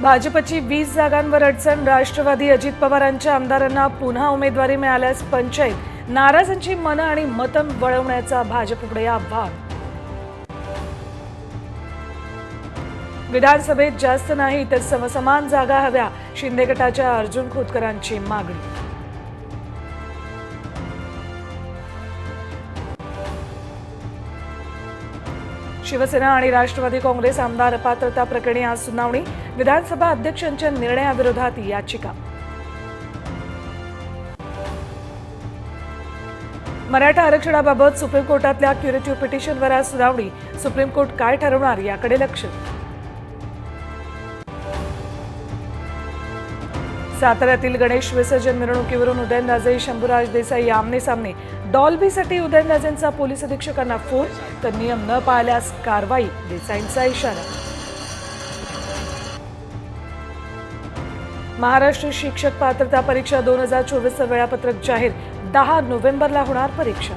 भाजपची 20 जागांवर अडचण, राष्ट्रवादी अजित पवारांच्या आमदारांना पुन्हा उमेदवारी मिळाल्यास पंचायत, नाराजांची मनं आणि मतं वळवण्याचा भाजपपुढे आव्हान। विधानसभेत जास्त नाही तर समसमान जागा हव्या, शिंदे गटाच्या अर्जुन खोतकरांची मागणी। शिवसेना आणि राष्ट्रवादी काँग्रेस आमदार अपात्रता प्रकरणी आज सुनावणी, विधानसभा अध्यक्षांच्या निर्णयाविरोधात याचिका। मराठा आरक्षणाबाबत सुप्रीम कोर्टातल्या क्युरेटिव्ह पिटिशनवर आज सुनावणी, सुप्रीम कोर्ट काय ठरवणार याकडे लक्ष। साताऱ्यातील गणेश विसर्जन मिरवणुकीवरून उदयनराजे शंभूराज देसाई आमने सामने, डॉल्बीसाठी उदयनराजेंचा पोलीस अधीक्षकांना फोन, तर नियम न पाळल्यास कारवाई, देसाईंचा इशारा। महाराष्ट्र शिक्षक पात्रता परीक्षा 2024चं वेळापत्रक जाहीर, 10 नोव्हेंबरला होणार परीक्षा।